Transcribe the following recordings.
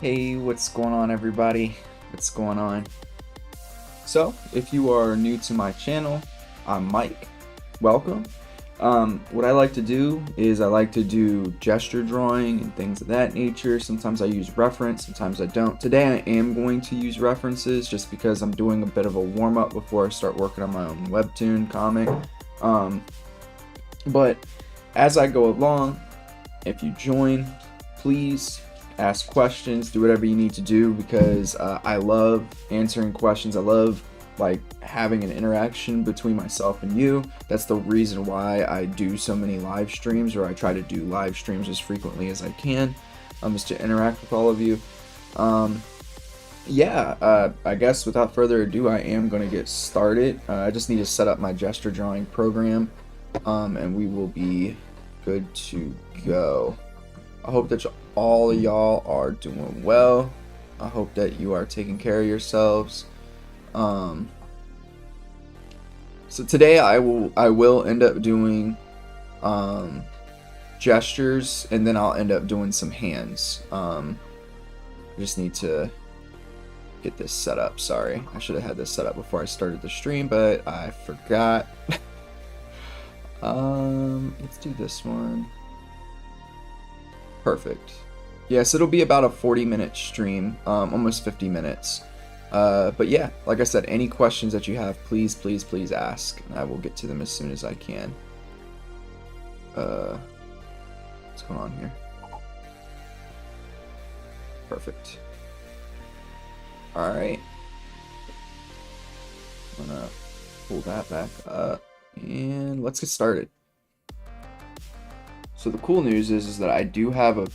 Hey, what's going on, everybody? What's going on? So, if you are new to my channel, I'm Mike. Welcome. What I like to do is I like to do gesture drawing and things of that nature. Sometimes I use reference, sometimes I don't. Today I am going to use references just because I'm doing a bit of a warm-up before I start working on my own webtoon comic. But as I go along, if you join, please ask questions, do whatever you need to do, because I love answering questions. I love like having an interaction between myself and you. That's the reason why I do so many live streams, or I try to do live streams as frequently as I can, is to interact with all of you. I guess without further ado, I am going to get started. I just need to set up my gesture drawing program, and we will be good to go. I hope that all of y'all are doing well. I hope that you are taking care of yourselves. So today I will end up doing gestures, and then I'll end up doing some hands. I just need to get this set up. Sorry, I should have had this set up before I started the stream, but I forgot. Let's do this one. Perfect. Yes, it'll be about a 40-minute stream, almost 50 minutes. But yeah, like I said, any questions that you have, please ask, and I will get to them as soon as I can. What's going on here? Perfect. Alright. I'm gonna pull that back up, and let's get started. So the cool news is that I do have a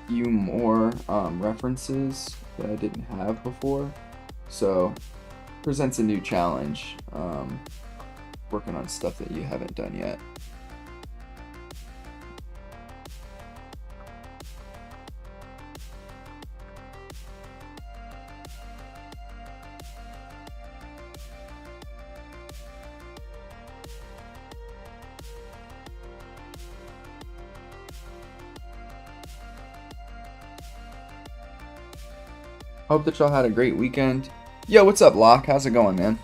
few more references that I didn't have before. So presents a new challenge, working on stuff that you haven't done yet. Hope that y'all had a great weekend. Yo, what's up, Locke? How's it going, man?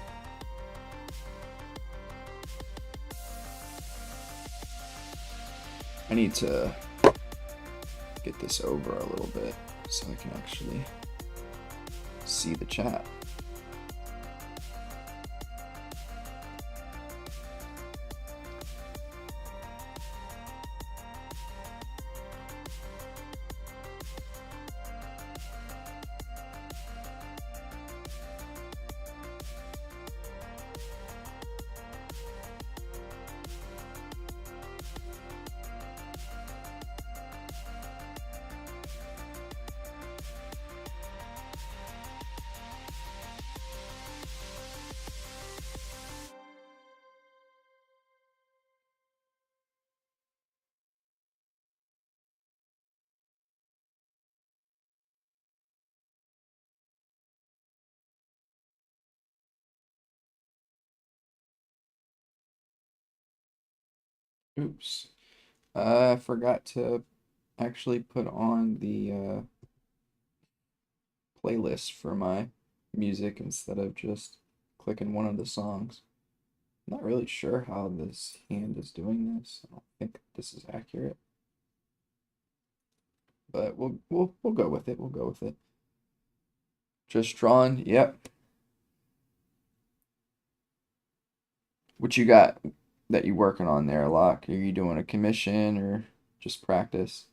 I need to get this over a little bit so I can actually see the chat. Oops. I forgot to actually put on the playlist for my music instead of just clicking one of the songs. I'm not really sure how this hand is doing this. I don't think this is accurate. But we'll go with it. We'll go with it. Just drawn. Yep. What you got that you working on there, Locke? Are you doing a commission or just practice?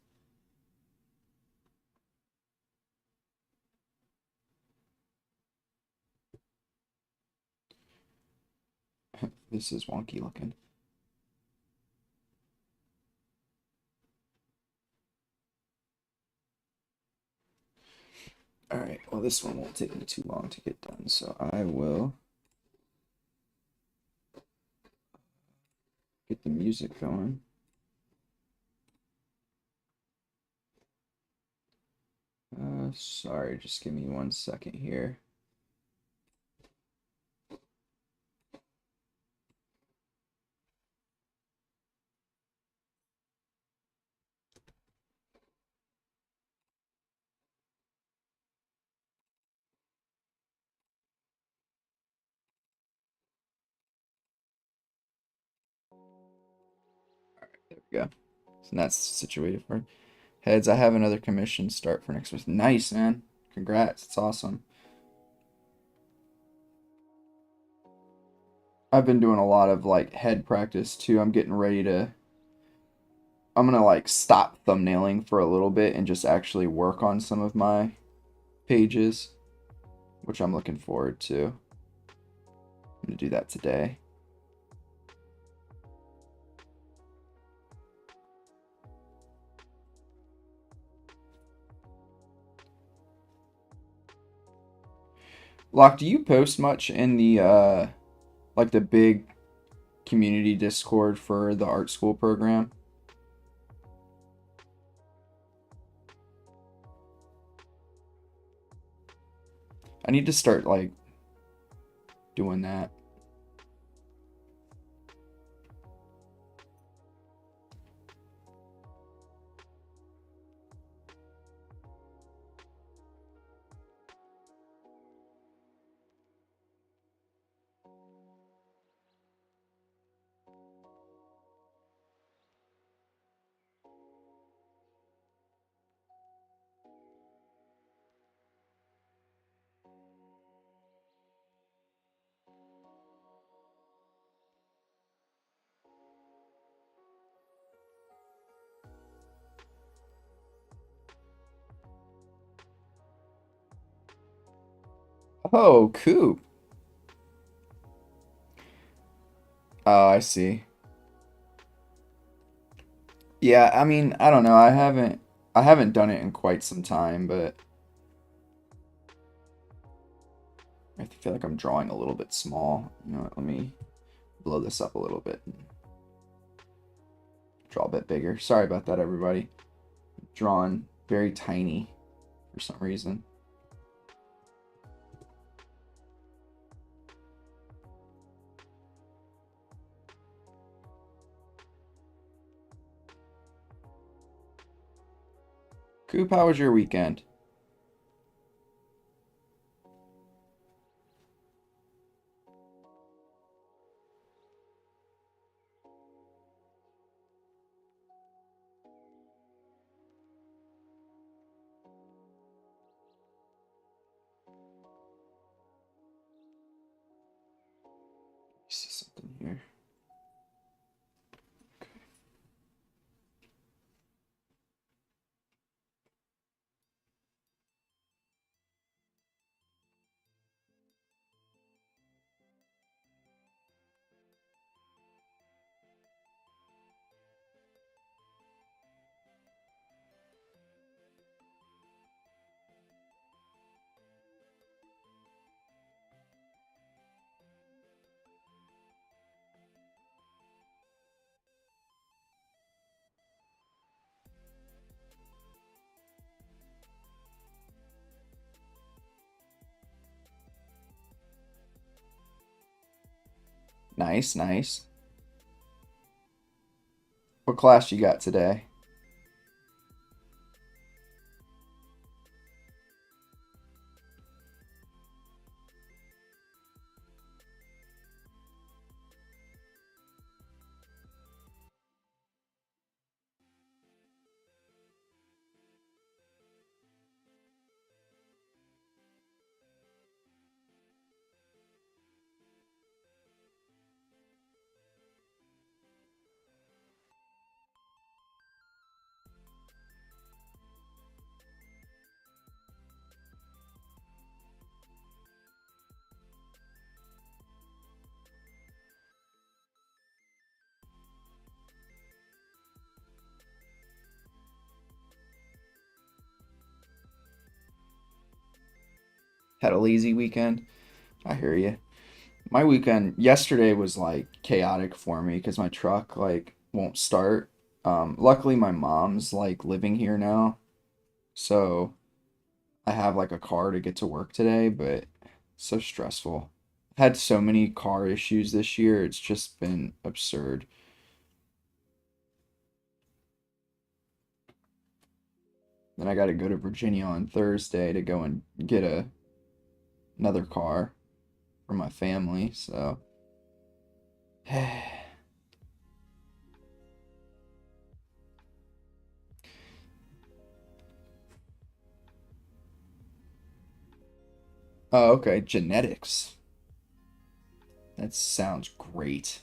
This is wonky looking. All right. Well, this one won't take me too long to get done, so I will get the music going. Sorry, just give me 1 second here. we go. So that's situated for heads. I have another commission start for next week. Nice, man. Congrats. It's awesome. I've been doing a lot of like head practice too. I'm getting ready to. I'm gonna like stop thumbnailing for a little bit and just actually work on some of my pages, which I'm looking forward to. I'm gonna do that today. Locke, do you post much in the like the big community Discord for the art school program? I need to start like doing that. Oh, Coop. Oh, I see. Yeah, I mean, I don't know. I haven't done it in quite some time, but I feel like I'm drawing a little bit small. You know what, let me blow this up a little bit. Draw a bit bigger. Sorry about that, everybody. Drawing very tiny for some reason. Coop, how was your weekend? See something here. Nice, nice. What class you got today? Had a lazy weekend? I hear you. My weekend yesterday was like chaotic for me because my truck like won't start. Luckily my mom's like living here now, so I have like a car to get to work today, but so stressful. I've had so many car issues this year. It's just been absurd. Then I got to go to Virginia on Thursday to go and get another car for my family, so Oh, okay. Genetics. That sounds great.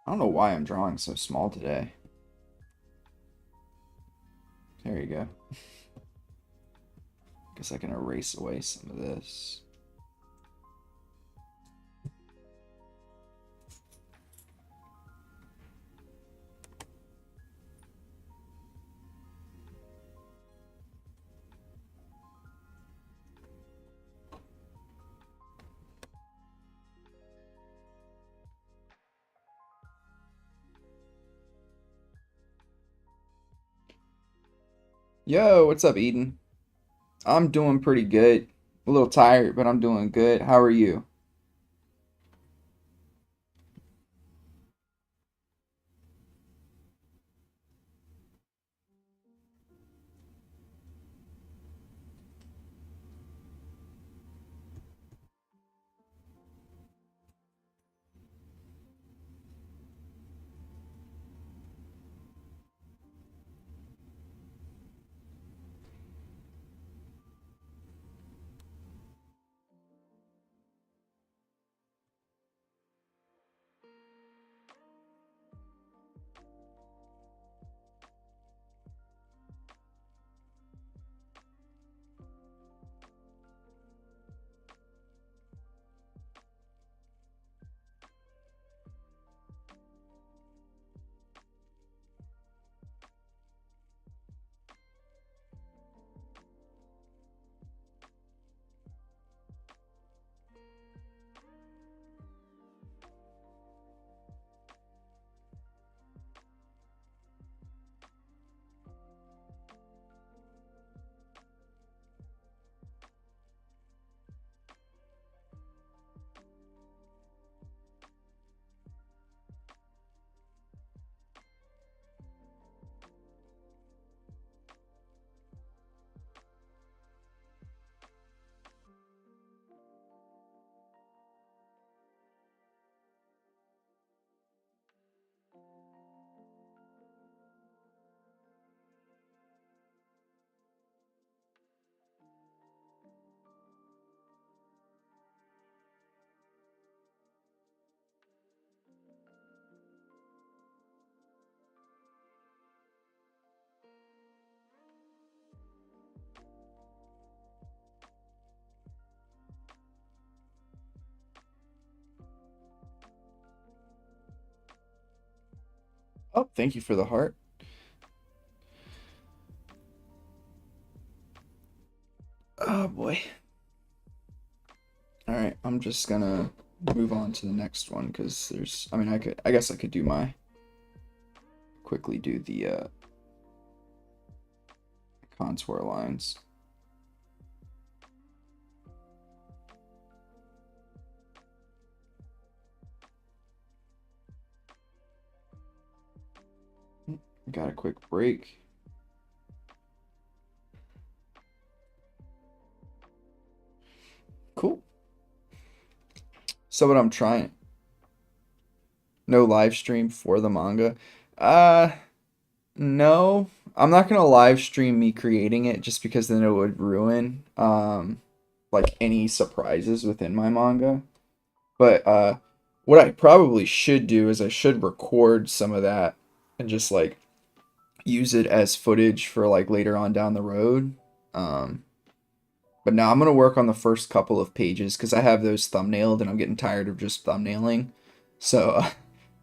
I don't know why I'm drawing so small today. There you go. Guess I can erase away some of this. Yo, what's up, Eden? I'm doing pretty good. A little tired, but I'm doing good. How are you? Oh, thank you for the heart. Oh boy. All right, I'm just gonna move on to the next one because I mean, I guess I could quickly do the contour lines. Got a quick break. Cool. So what I'm trying, no live stream for the manga. Uh, no, I'm not gonna live stream me creating it just because then it would ruin like any surprises within my manga. But what I probably should do is I should record some of that and just like use it as footage for like later on down the road. Um, But now I'm gonna work on the first couple of pages because I have those thumbnailed and I'm getting tired of just thumbnailing. So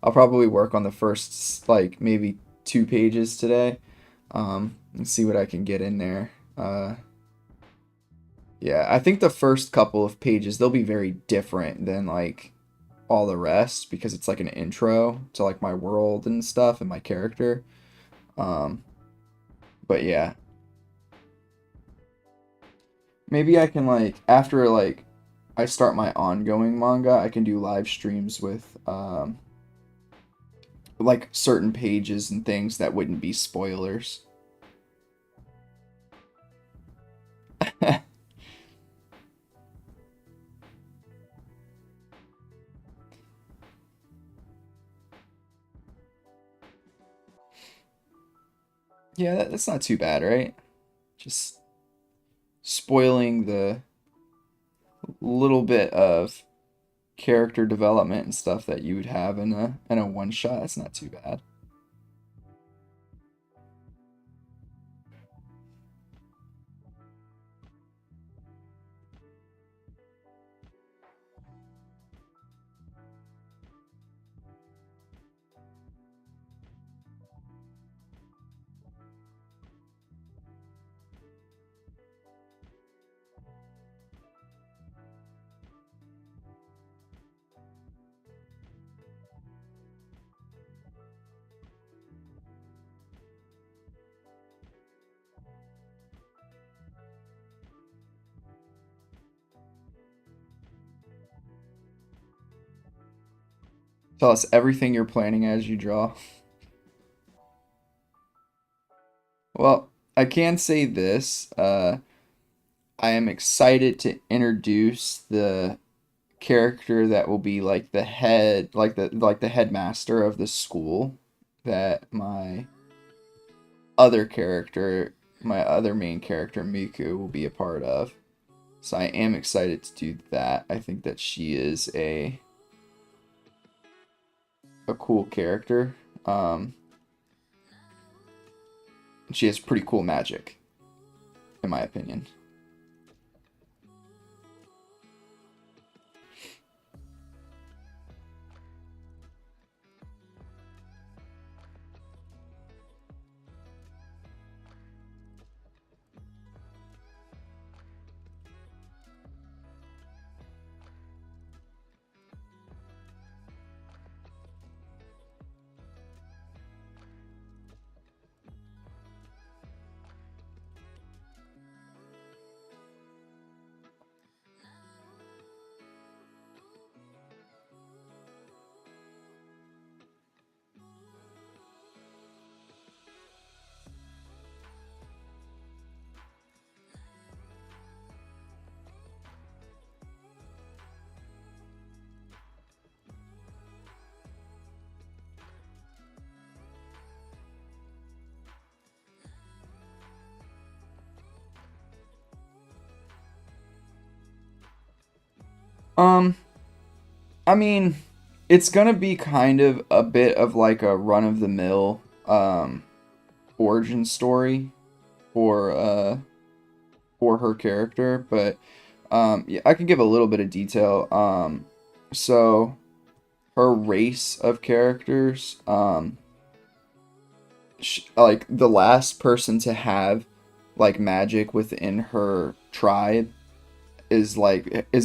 I'll probably work on the first like maybe 2 pages today, and see what I can get in there. Yeah, I think the first couple of pages they'll be very different than like all the rest because it's like an intro to like my world and stuff and my character. Um, but yeah, maybe I can like after like I start my ongoing manga, I can do live streams with like certain pages and things that wouldn't be spoilers. Yeah, that's not too bad, right? Just spoiling the little bit of character development and stuff that you would have in a one shot. That's not too bad. Tell us everything you're planning as you draw. Well, I can say this. I am excited to introduce the character that will be like the head, like the headmaster of the school that other character, my other main character Miku will be a part of. So I am excited to do that. I think that she is a cool character. Um, she has pretty cool magic, in my opinion. Um, I mean, it's gonna be kind of a bit of like a run of the mill origin story for for her character, but yeah, I can give a little bit of detail. So her race of characters, like the last person to have like magic within her tribe has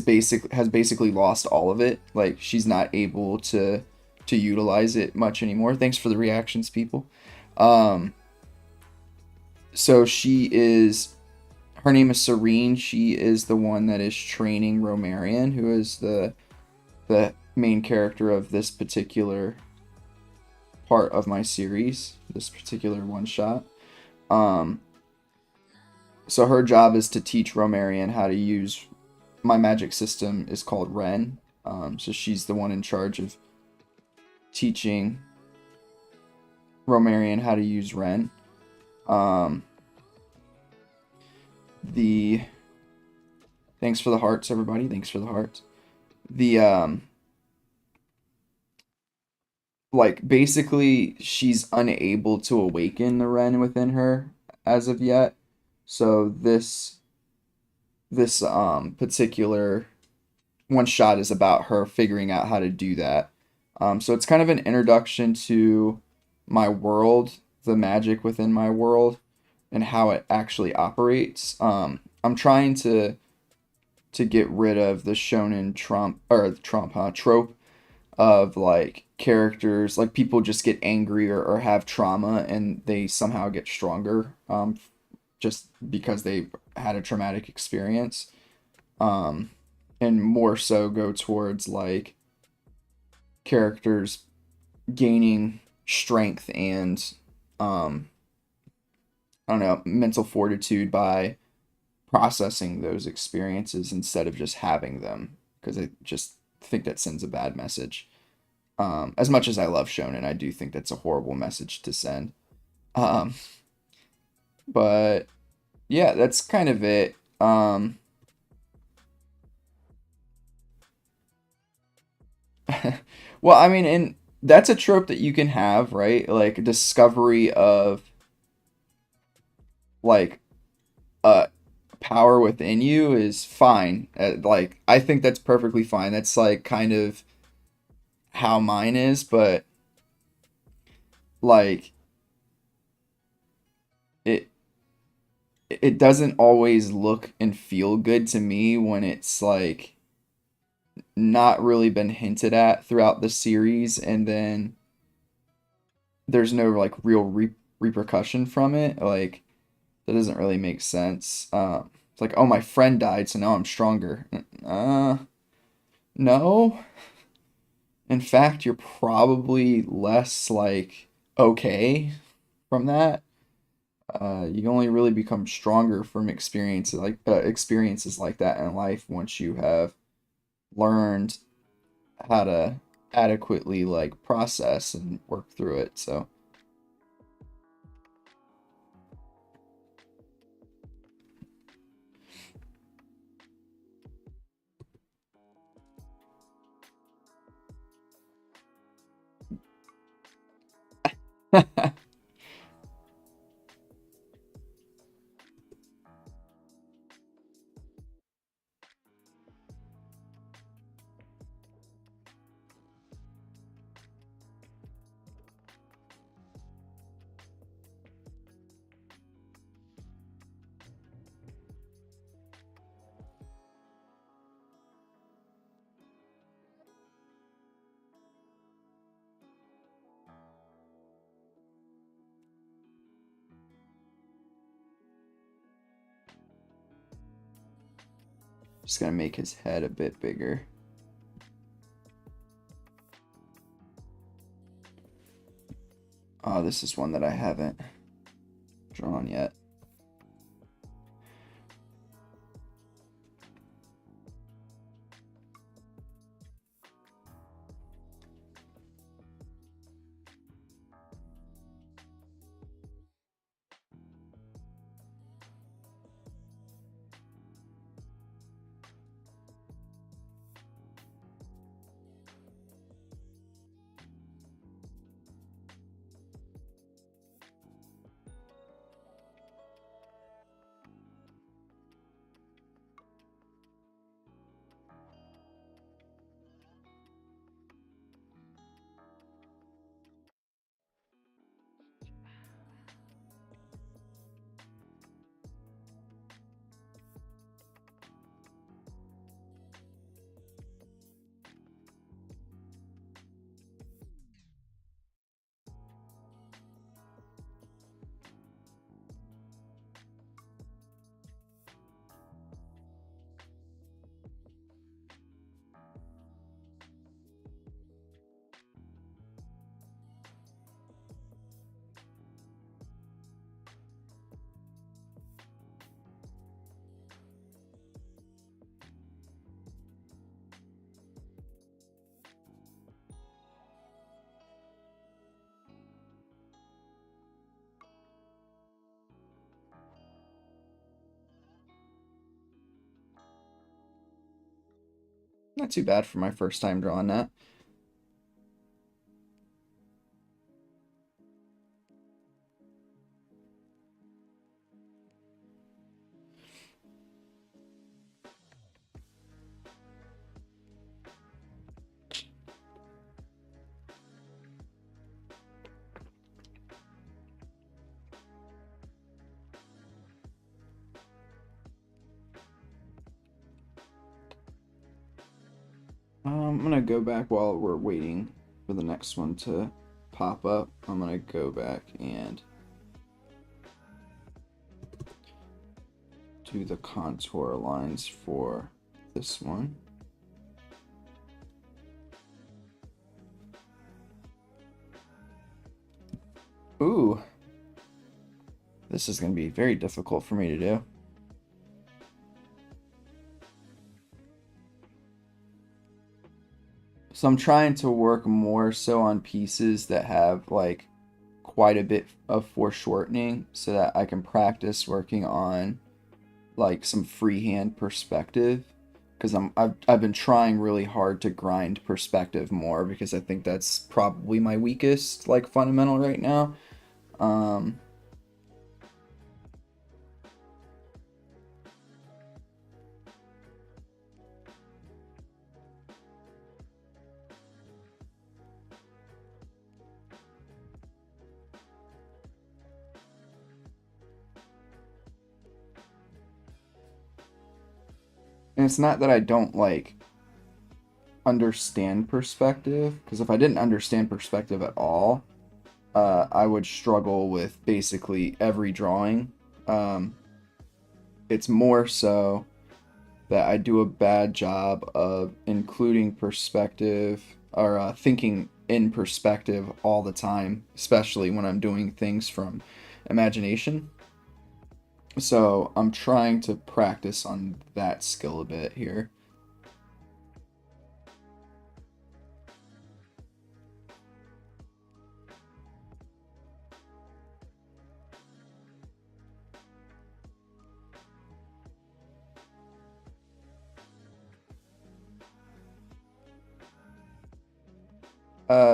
basically lost all of it. Like she's not able to utilize it much anymore. Thanks for the reactions, people. Um, so she is her name is Serene. She is the one that is training Romarian, who is the main character of this particular part of my series, this particular one shot. Um, so her job is to teach Romarian how to use my magic system is called Ren. So she's the one in charge of teaching Romarian how to use Ren. Um, the Thanks for the hearts, everybody. Thanks for the hearts. The like basically she's unable to awaken the Ren within her as of yet. So this particular one shot is about her figuring out how to do that. So it's kind of an introduction to my world, the magic within my world, and how it actually operates. I'm trying to get rid of the shonen trope of like characters like people just get angry or have trauma and they somehow get stronger just because they had a traumatic experience, um, and more so go towards like characters gaining strength and um, I don't know, mental fortitude by processing those experiences instead of just having them, because I just think that sends a bad message. As much as I love shonen, I do think that's a horrible message to send. Um, but yeah, that's kind of it. Well, I mean, and that's a trope that you can have, right? Like discovery of like uh power within you is fine. Like I think that's perfectly fine. That's like kind of how mine is, but like it it doesn't always look and feel good to me when it's like not really been hinted at throughout the series and then there's no like real repercussion from it. Like that doesn't really make sense. It's like, oh, my friend died, so now I'm stronger. No. In fact, you're probably less like okay from that. You only really become stronger from experiences like that in life once you have learned how to adequately like process and work through it. So just gonna make his head a bit bigger. Oh, this is one that I haven't drawn yet. Not too bad for my first time drawing that. I'm gonna go back while we're waiting for the next one to pop up. I'm gonna go back and do the contour lines for this one. Ooh, this is gonna be very difficult for me to do. So I'm trying to work more so on pieces that have like quite a bit of foreshortening so that I can practice working on like some freehand perspective because I've been trying really hard to grind perspective more because I think that's probably my weakest like fundamental right now. Um, and it's not that I don't like understand perspective because if I didn't understand perspective at all, I would struggle with basically every drawing. Um, it's more so that I do a bad job of including perspective or thinking in perspective all the time, especially when I'm doing things from imagination. So I'm trying to practice on that skill a bit here.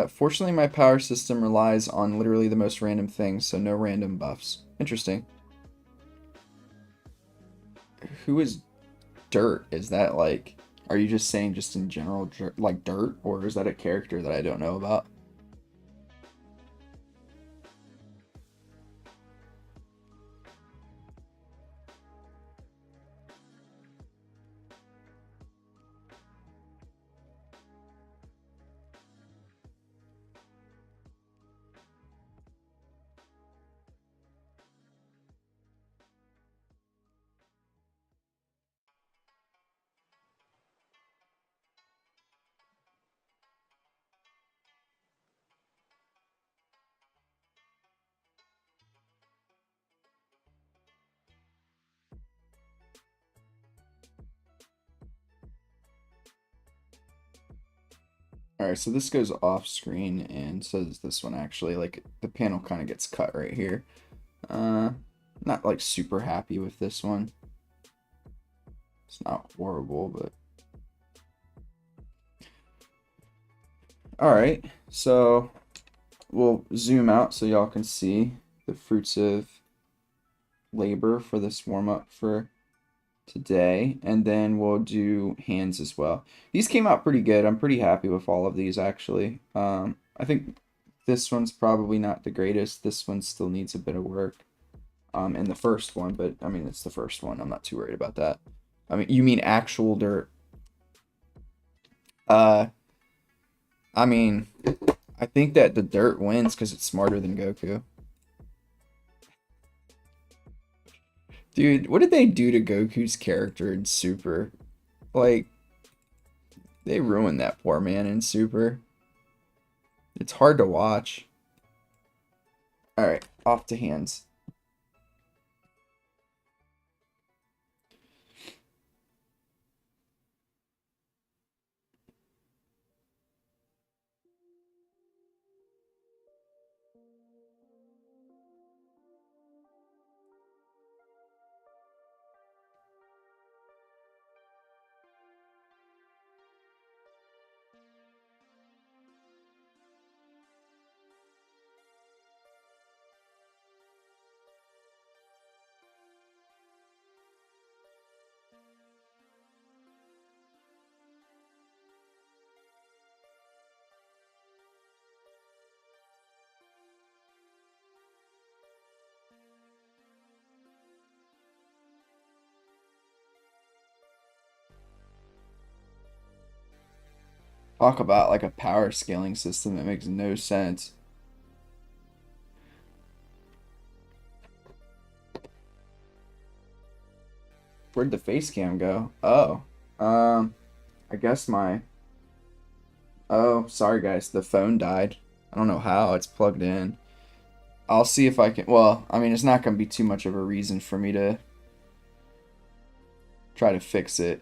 Fortunately, my power system relies on literally the most random things, so no random buffs. Interesting. Who is Dirt? Is that like, are you just saying just in general, like Dirt, or is that a character that I don't know about? All right, so this goes off screen, and so does this one actually. Like the panel kind of gets cut right here. Uh, Not like super happy with this one. It's not horrible, but all right. So we'll zoom out so y'all can see the fruits of labor for this warm up for today, and then we'll do hands as well. These came out pretty good. I'm pretty happy with all of these actually. I think this one's probably not the greatest. This one still needs a bit of work. And the first one, but I mean it's the first one. I'm not too worried about that. I mean, you mean actual dirt? Uh, I mean, I think that the dirt wins because it's smarter than Goku. Dude, what did they do to Goku's character in Super? Like, they ruined that poor man in Super. It's hard to watch. Alright, off to hands. Talk about like a power scaling system that makes no sense. Where'd the face cam go? Oh, I guess my. Oh, sorry guys, the phone died. I don't know how it's plugged in. I'll see if I can. Well, I mean, it's not gonna be too much of a reason for me to try to fix it.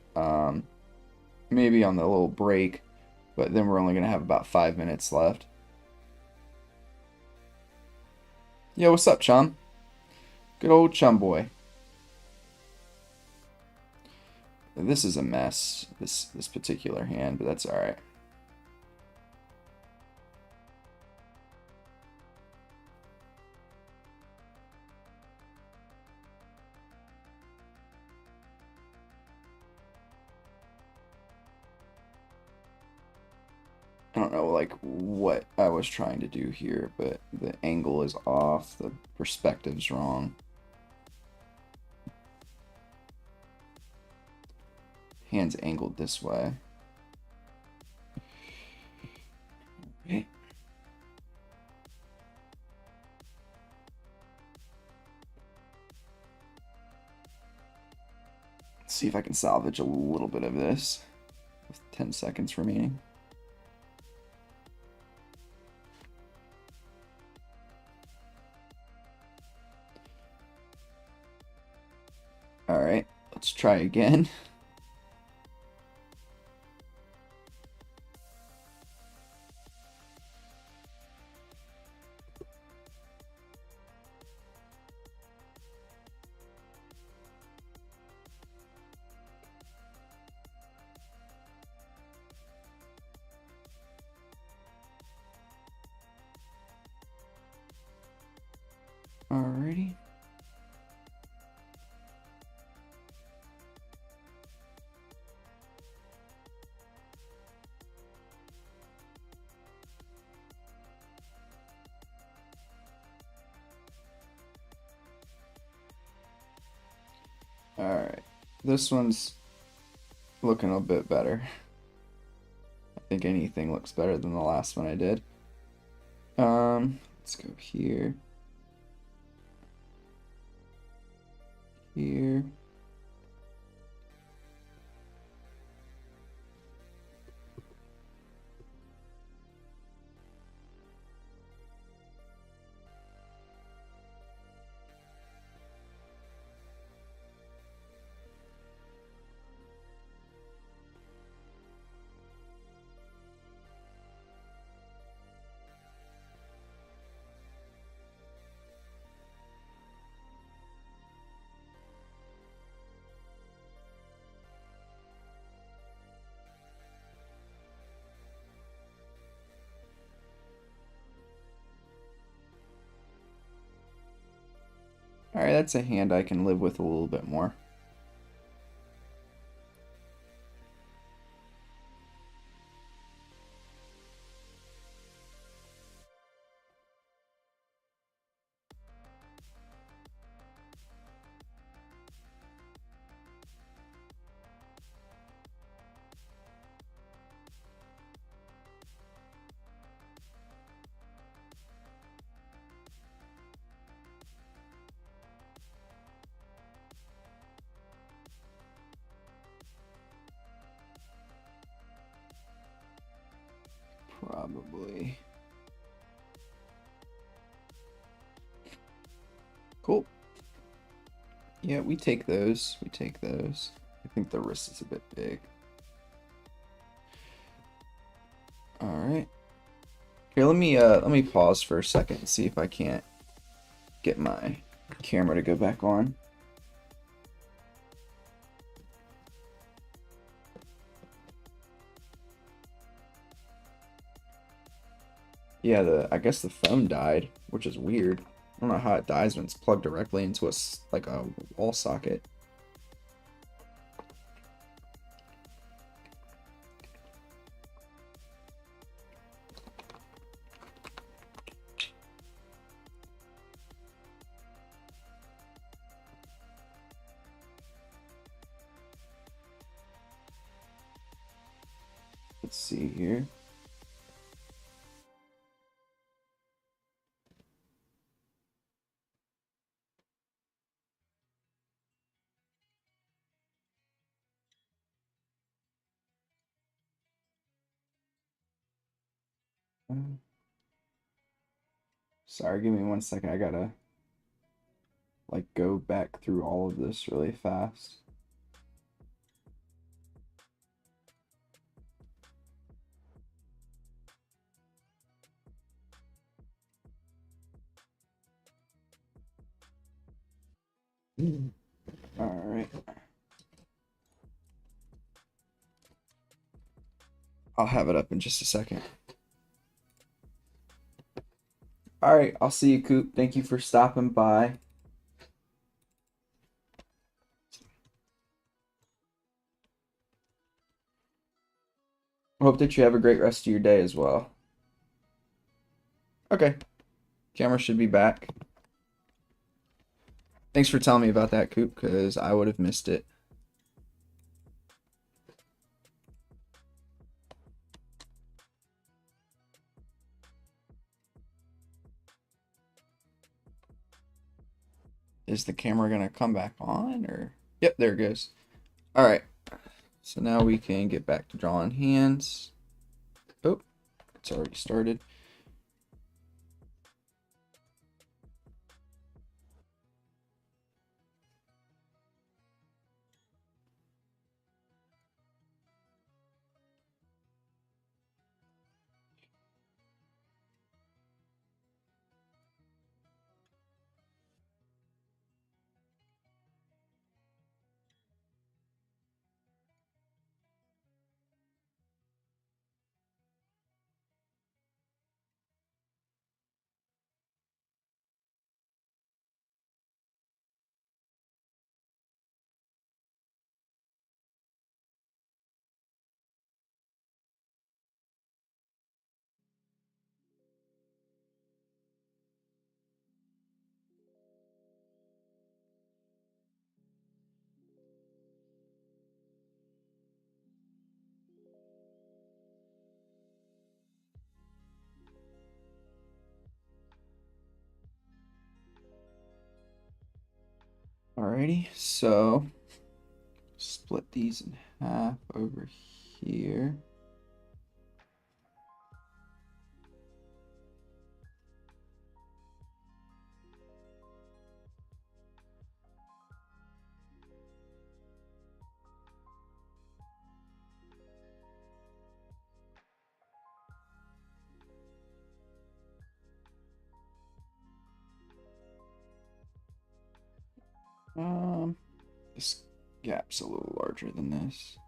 Maybe on the little break, but then we're only gonna have about 5 minutes left. Yo, what's up, chum? Good old chum boy. This is a mess, this particular hand, but that's alright. I don't know, like, what I was trying to do here, but the angle is off, the perspective's wrong. Hand's angled this way. Okay. Let's see if I can salvage a little bit of this with 10 seconds remaining. Alright, let's try again. Alrighty. Alright, this one's looking a bit better. I think anything looks better than the last one I did. Let's go here. Here. Alright, that's a hand I can live with a little bit more. Probably. Cool. Yeah, we take those. We take those. I think the wrist is a bit big. Alright. Here, let me pause for a second and see if I can't get my camera to go back on. Yeah, I guess the phone died, which is weird. I don't know how it dies when it's plugged directly into like a wall socket. Let's see here. Sorry, give me 1 second. I gotta like go back through all of this really fast. All right. I'll have it up in just a second. All right, I'll see you, Coop. Thank you for stopping by. I hope that you have a great rest of your day as well. Okay, camera should be back. Thanks for telling me about that, Coop, because I would have missed it. Is the camera going to come back on, or? Yep, there it goes. All right, so now we can get back to drawing hands. Oh, it's already started. Alrighty, so split these in half over here. This gap's a little larger than this.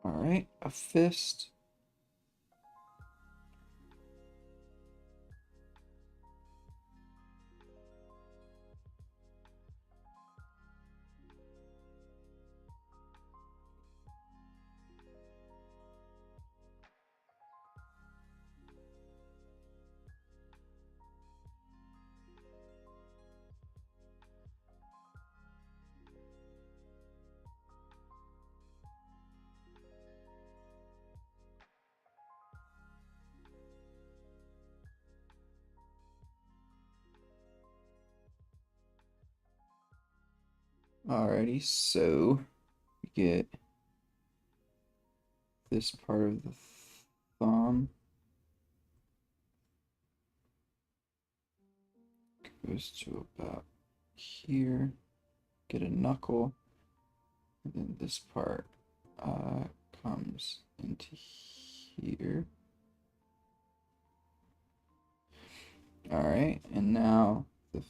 All right, a fist. Alrighty, so we get this part of the thumb. Goes to about here. Get a knuckle. And then this part comes into here. Alright, and now the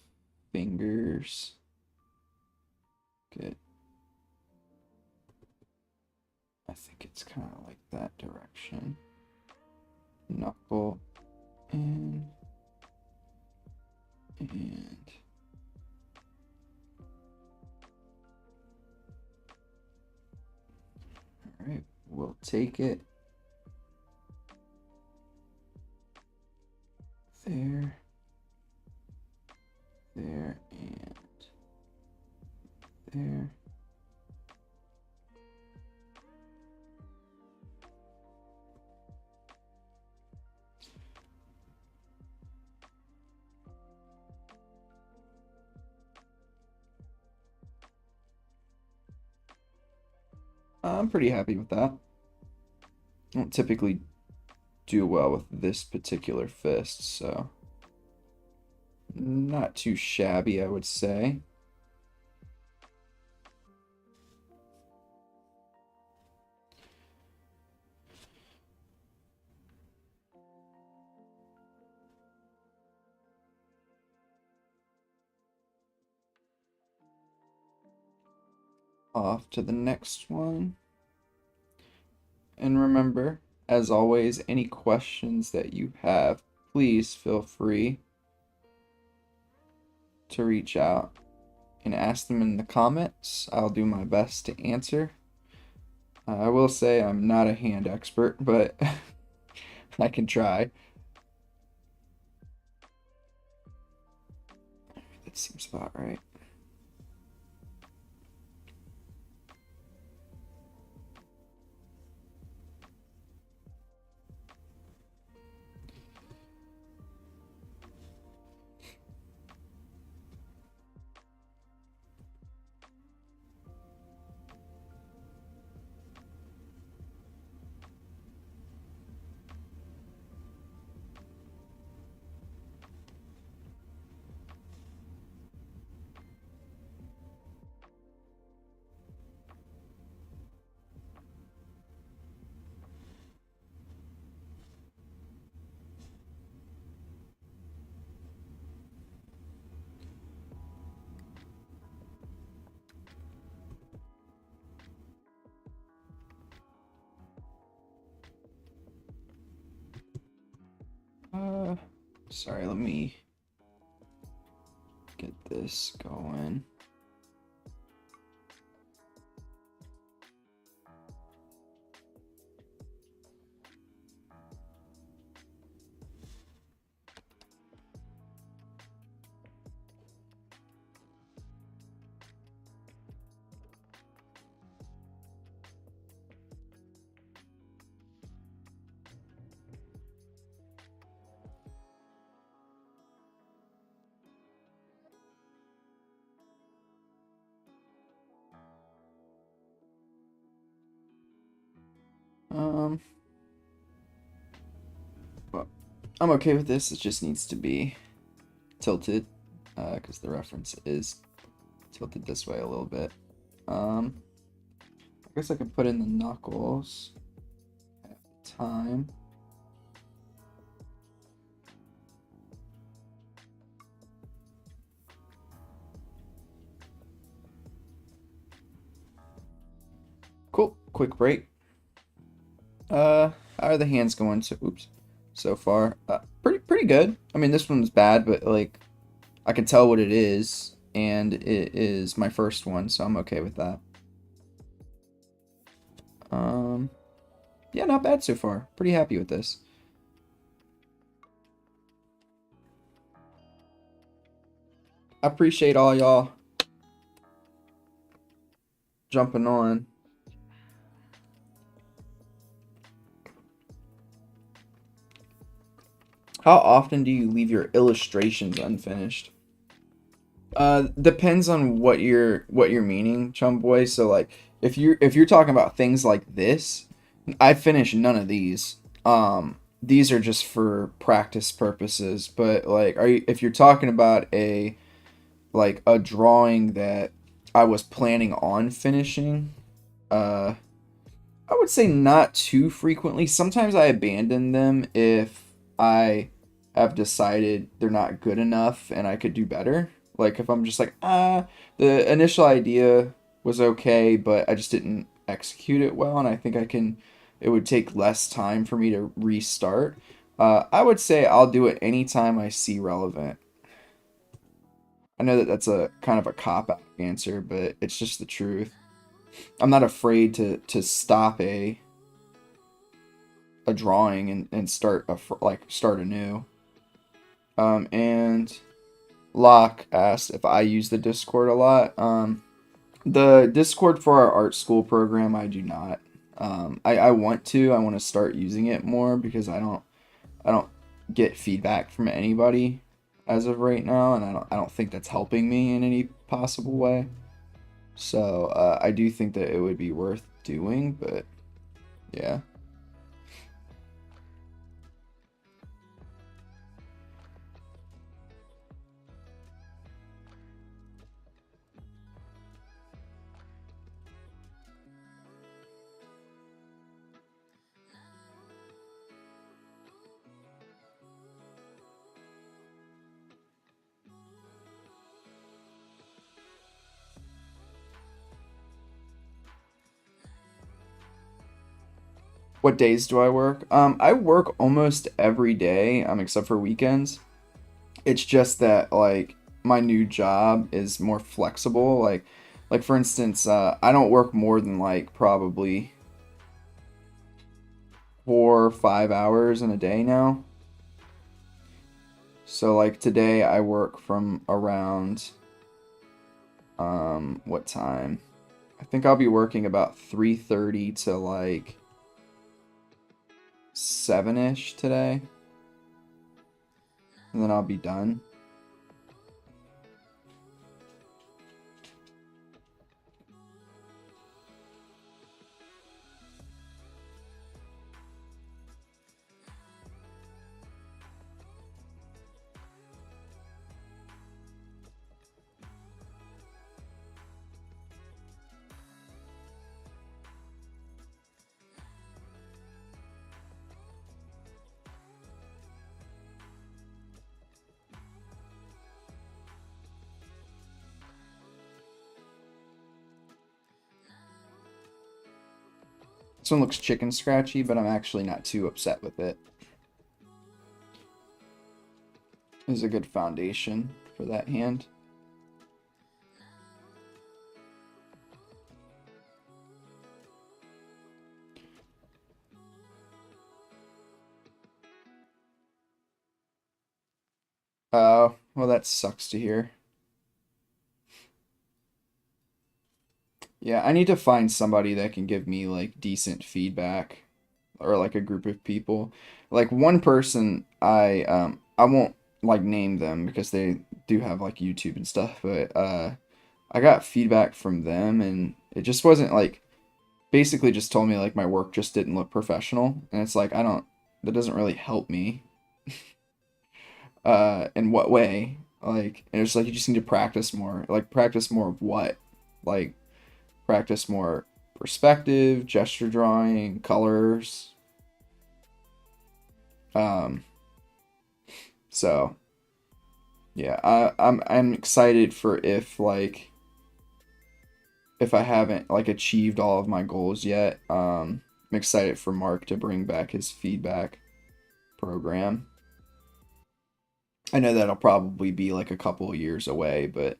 fingers get a think it's kind of like that direction. Knuckle in and all right, we'll take it there, there, and there. I'm pretty happy with that. I don't typically do well with this particular fist, so not too shabby, I would say. Off to the next one. And remember, as always, any questions that you have, please feel free to reach out and ask them in the comments. I'll do my best to answer. I will say I'm not a hand expert, but I can try. That seems about right. Sorry, let me get this going. But I'm okay with this. It just needs to be tilted, because the reference is tilted this way a little bit. I guess I could put in the knuckles at the time. Cool. Quick break. How are the hands going? So far, pretty good. I mean, this one's bad, but like, I can tell what it is, and it is my first one, so I'm okay with that. Yeah, not bad so far. Pretty happy with this. I appreciate all y'all jumping on. How often do you leave your illustrations unfinished? Depends on what you're meaning, chum boy. So like, if you're talking about things like this, I finish none of these. These are just for practice purposes. But like, if you're talking about a drawing that I was planning on finishing, I would say not too frequently. Sometimes I abandon them if I have decided they're not good enough and I could do better. Like if I'm just like, the initial idea was okay, but I just didn't execute it well, and I think I can. It would take less time for me to restart. I would say I'll do it anytime I see relevant. I know that that's a kind of a cop-out answer, but it's just the truth. I'm not afraid to stop a drawing and start start anew. And Locke asked if I use the Discord a lot. The Discord for our art school program, I do not. I want to. I want to start using it more because I don't get feedback from anybody as of right now, and I don't think that's helping me in any possible way. So I do think that it would be worth doing, but yeah. What days do I work? I work almost every day, except for weekends. It's just that like my new job is more flexible. Like for instance, I don't work more than like probably 4 or 5 hours in a day now. So like today I work from around what time? I think I'll be working about 3:30 to like 7ish today, and then I'll be done. This one looks chicken scratchy, but I'm actually not too upset with it. This is a good foundation for that hand. Oh, well, that sucks to hear. Yeah, I need to find somebody that can give me like decent feedback or like a group of people. Like one person I won't like name them because they do have like YouTube and stuff, but I got feedback from them and it just wasn't like basically just told me like my work just didn't look professional and it's like I don't that doesn't really help me. In what way? Like and it's like you just need to practice more. Like practice more of what? Like practice more perspective, gesture drawing, colors. Um, so yeah, I'm excited for if I haven't like achieved all of my goals yet. I'm excited for Mark to bring back his feedback program. I know that'll probably be like a couple of years away, but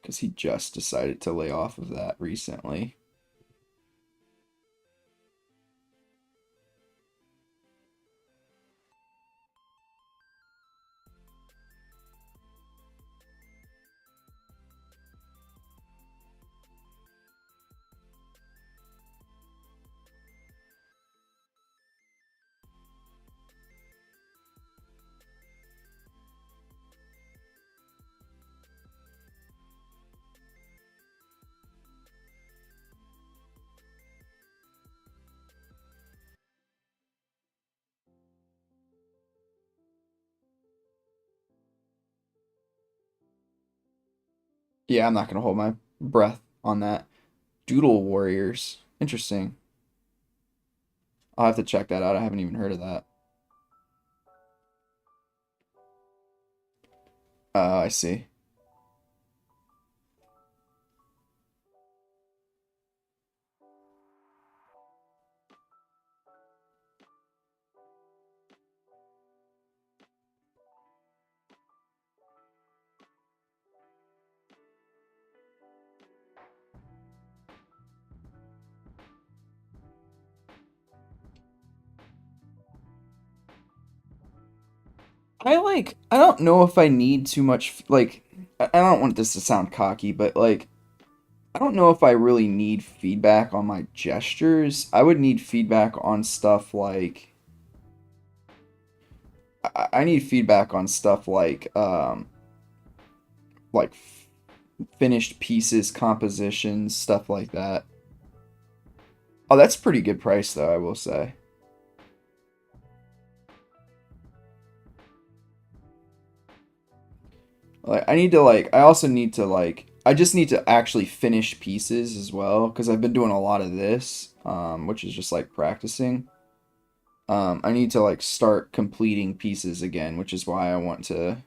because he just decided to lay off of that recently. Yeah, I'm not gonna hold my breath on that. Doodle Warriors. Interesting. I'll have to check that out. I haven't even heard of that. I see. I don't know if I need too much, like, I don't want this to sound cocky, but like, I don't know if I really need feedback on my gestures. I would need feedback on stuff like, I need feedback on stuff like finished pieces, compositions, stuff like that. Oh, that's pretty good price though, I will say. Like I need to like I also need to like I just need to actually finish pieces as well because I've been doing a lot of this, which is just like practicing. I need to like start completing pieces again, which is why I want to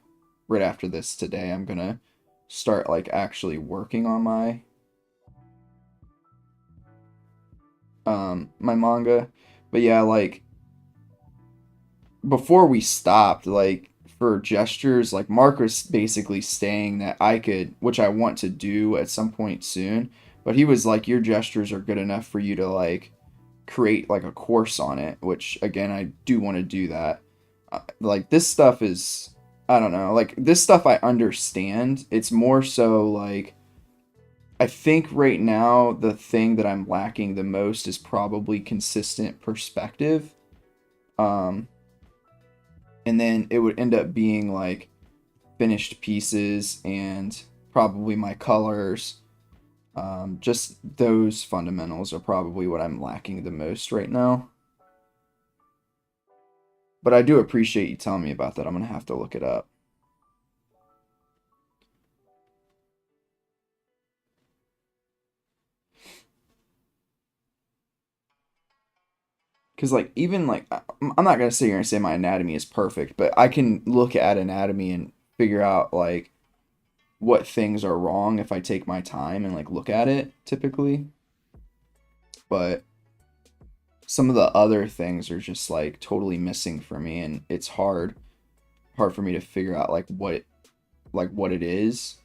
right after this today I'm gonna start like actually working on my manga. But yeah, like before we stopped, like for gestures, like Mark was basically saying that I could, which I want to do at some point soon, but he was like, your gestures are good enough for you to like create like a course on it, which again, I do want to do that. Like this stuff is, I don't know, like this stuff I understand. It's more so like, I think right now the thing that I'm lacking the most is probably consistent perspective. Um, and then it would end up being like finished pieces and probably my colors. Just those fundamentals are probably what I'm lacking the most right now. But I do appreciate you telling me about that. I'm gonna have to look it up. Because like even like I'm not gonna sit here and say my anatomy is perfect, but I can look at anatomy and figure out like what things are wrong if I take my time and like look at it typically. But some of the other things are just like totally missing for me, and it's hard for me to figure out like what it is.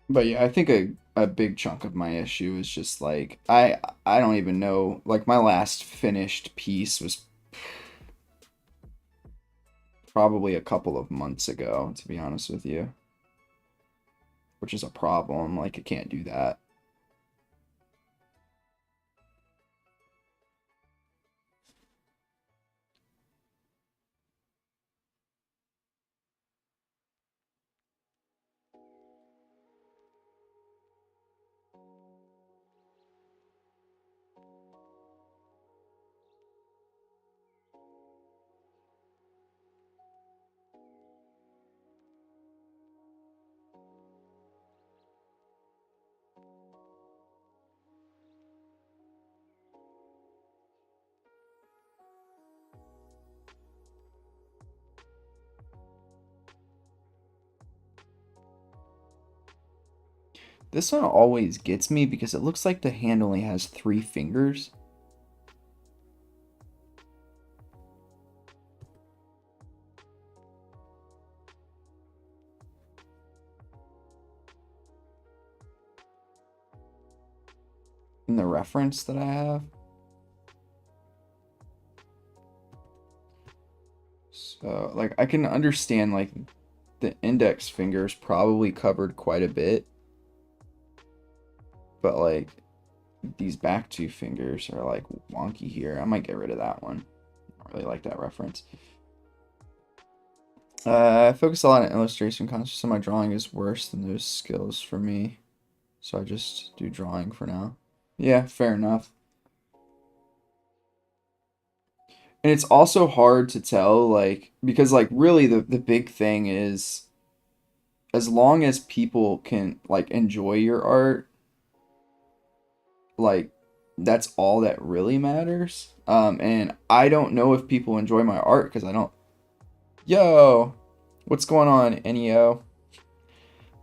But yeah, I think a big chunk of my issue is just like I don't even know, like my last finished piece was probably a couple of months ago, to be honest with you, which is a problem. Like I can't do that. This one always gets me because it looks like the hand only has 3 fingers. In the reference that I have. So, like, I can understand, like, the index fingers probably covered quite a bit, but, like, these back 2 fingers are, like, wonky here. I might get rid of that one. I don't really like that reference. I focus a lot on illustration concepts, so my drawing is worse than those skills for me. So I just do drawing for now. Yeah, fair enough. And it's also hard to tell, like, because, like, really the big thing is as long as people can like enjoy your art, like that's all that really matters. And I don't know if people enjoy my art because I don't. Yo, what's going on, Neo?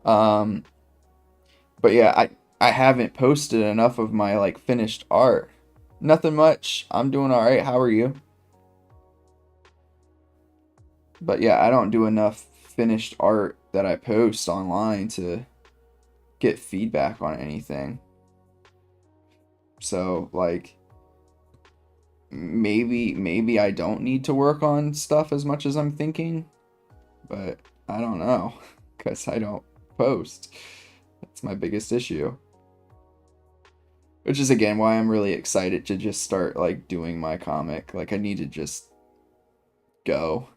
Um, but yeah, I haven't posted enough of my like finished art. Nothing much. I'm doing all right. How are you? But yeah, I don't do enough finished art that I post online to get feedback on anything. So like maybe I don't need to work on stuff as much as I'm thinking, but I don't know because I don't post. That's my biggest issue. Which is again why I'm really excited to just start like doing my comic. Like I need to just go.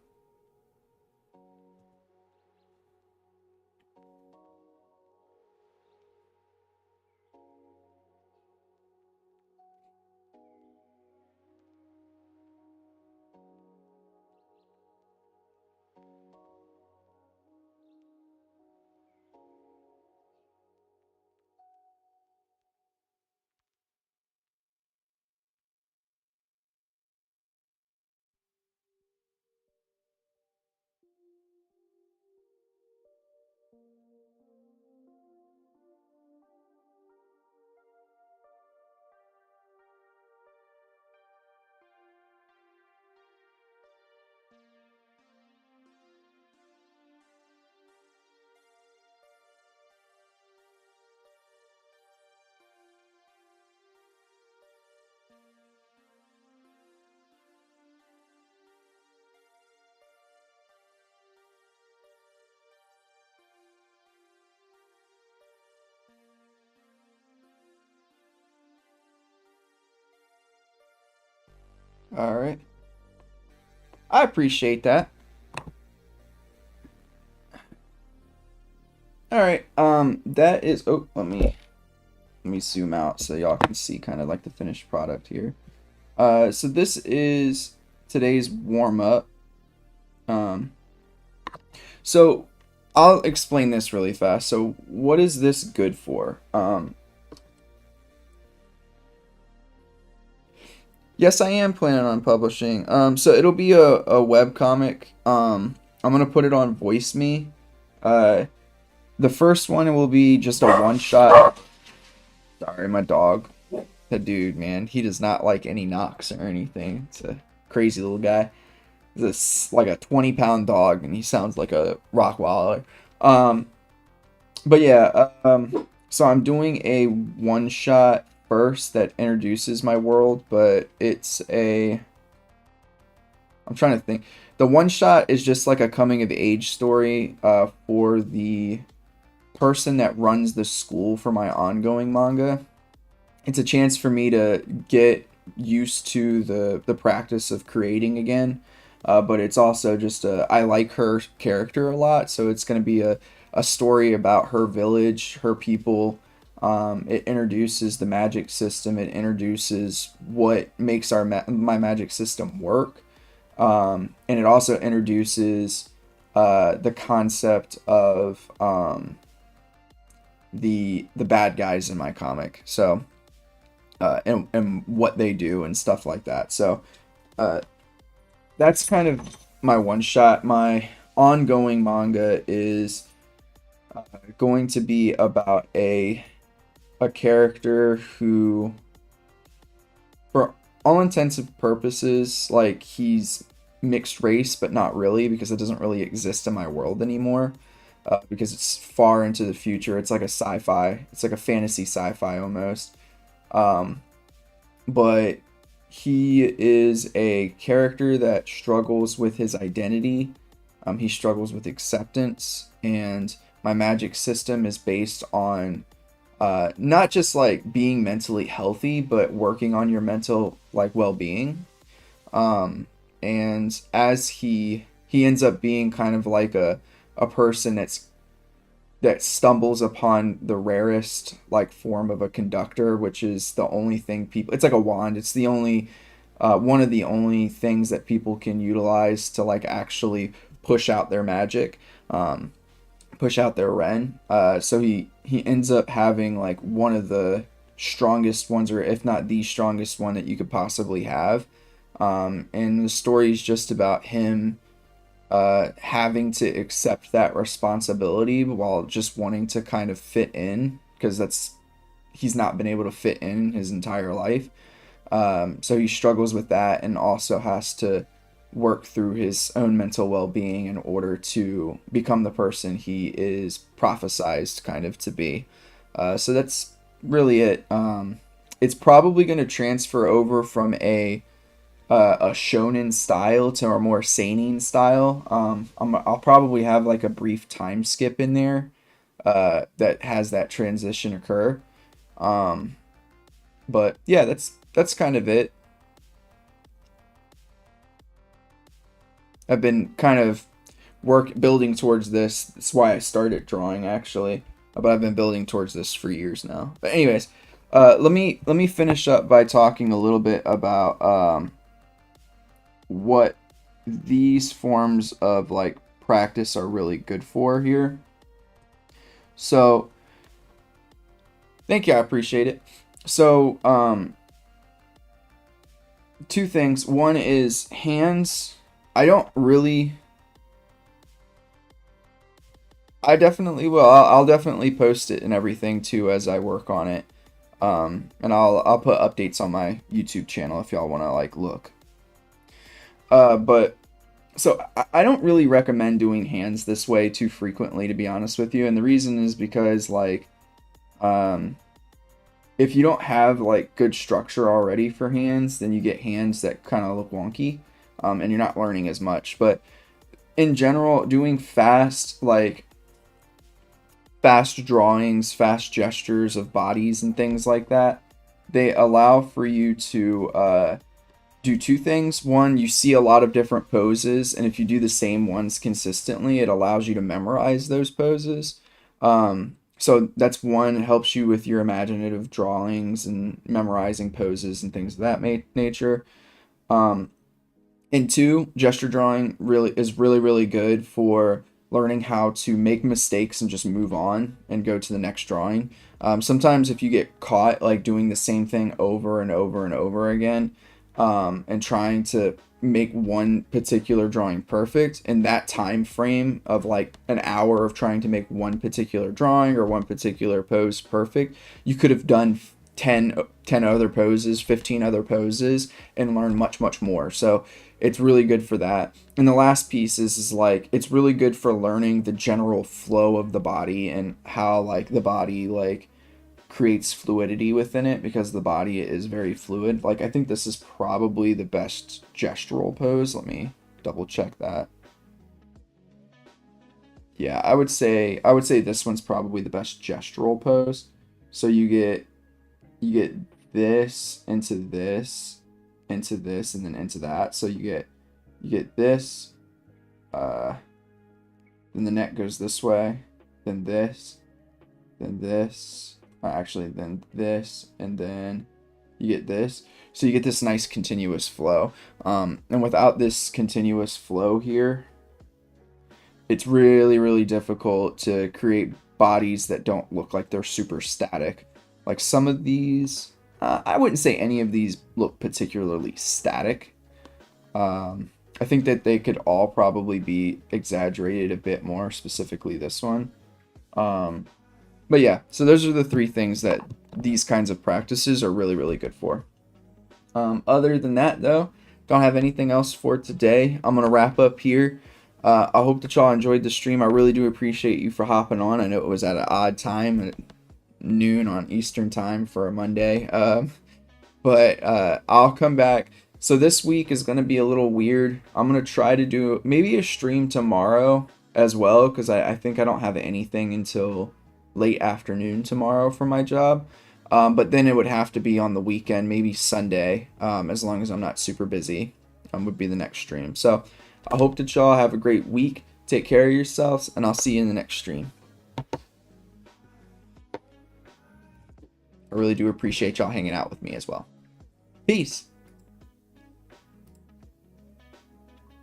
All right. I appreciate that. All right. That is. Oh, let me zoom out so y'all can see kind of like the finished product here. So this is today's warm up. Um, so I'll explain this really fast. So what is this good for? Yes, I am planning on publishing. So it'll be a web comic. I'm gonna put it on Voice Me. Uh, the first one will be just a one shot. Sorry, my dog. That dude, man, he does not like any knocks or anything. It's a crazy little guy. This like a 20-pound dog, and he sounds like a Rottweiler. Um, but yeah, so I'm doing a one shot first that introduces my world, but it's a. I'm trying to think. The one shot is just like a coming of age story for the person that runs the school for my ongoing manga. It's a chance for me to get used to the practice of creating again. But it's also just I like her character a lot, so it's going to be a story about her village, her people. It introduces the magic system. It introduces what makes my magic system work, and it also introduces the concept of the bad guys in my comic. So and what they do and stuff like that. So uh, that's kind of my one shot. My ongoing manga is going to be about a character who, for all intents and purposes, like he's mixed race, but not really because it doesn't really exist in my world anymore. Because it's far into the future. It's like a sci-fi. It's like a fantasy sci-fi almost. Um, but he is a character that struggles with his identity. He struggles with acceptance, and my magic system is based on not just like being mentally healthy, but working on your mental like well-being. And as he ends up being kind of like a person that stumbles upon the rarest like form of a conductor, which is the only thing people. It's like a wand. It's the only one of the only things that people can utilize to like actually push out their magic. push out their Ren. So he ends up having like one of the strongest ones, or if not the strongest one that you could possibly have. And the story is just about him having to accept that responsibility while just wanting to kind of fit in, because he's not been able to fit in his entire life. So he struggles with that and also has to work through his own mental well-being in order to become the person he is prophesized kind of to be. So that's really it. It's probably going to transfer over from a shonen style to a more seinen style. I'll probably have like a brief time skip in there that has that transition occur. But yeah, that's kind of it. I've been kind of building towards this. That's why I started drawing actually, but I've been building towards this for years now. But anyways, let me finish up by talking a little bit about what these forms of like practice are really good for here. So thank you, I appreciate it. So two things. One is hands. I definitely will. I'll definitely post it and everything too as I work on it. And I'll put updates on my YouTube channel if y'all want to like look. But so I don't really recommend doing hands this way too frequently, to be honest with you. And the reason is because like, if you don't have like good structure already for hands, then you get hands that kind of look wonky, and you're not learning as much. But in general, doing fast drawings, fast gestures of bodies and things like that, they allow for you to do two things. One, you see a lot of different poses, and if you do the same ones consistently, it allows you to memorize those poses. So that's one, it helps you with your imaginative drawings and memorizing poses and things of that nature. And two, gesture drawing is really good for learning how to make mistakes and just move on and go to the next drawing. Sometimes if you get caught like doing the same thing over and over and over again, and trying to make one particular drawing perfect in that time frame of like an hour of trying to make one particular drawing or one particular pose perfect, you could have done 10 other poses, 15 other poses, and learn much more. So it's really good for that. And the last piece is like, it's really good for learning the general flow of the body and how like the body like creates fluidity within it, because the body is very fluid. Like I think this is probably the best gestural pose. Let me double check that. Yeah, I would say this one's probably the best gestural pose. So you get this into this into this and then into that. So you get this, then the neck goes this way, then this, then this. Actually, then this, and then you get this. So you get this nice continuous flow. And without this continuous flow here, it's really difficult to create bodies that don't look like they're super static. Like some of these, I wouldn't say any of these look particularly static. I think that they could all probably be exaggerated a bit more, specifically this one. But yeah, so those are the three things that these kinds of practices are really good for. Other than that, though, don't have anything else for today. I'm going to wrap up here. I hope that y'all enjoyed the stream. I really do appreciate you for hopping on. I know it was at an odd time, at noon on Eastern time for a Monday. But I'll come back. So this week is going to be a little weird. I'm going to try to do maybe a stream tomorrow as well, because I think I don't have anything until late afternoon tomorrow for my job. But then it would have to be on the weekend, maybe Sunday, as long as I'm not super busy, would be the next stream. So I hope that y'all have a great week. Take care of yourselves, and I'll see you in the next stream. I really do appreciate y'all hanging out with me as well. Peace.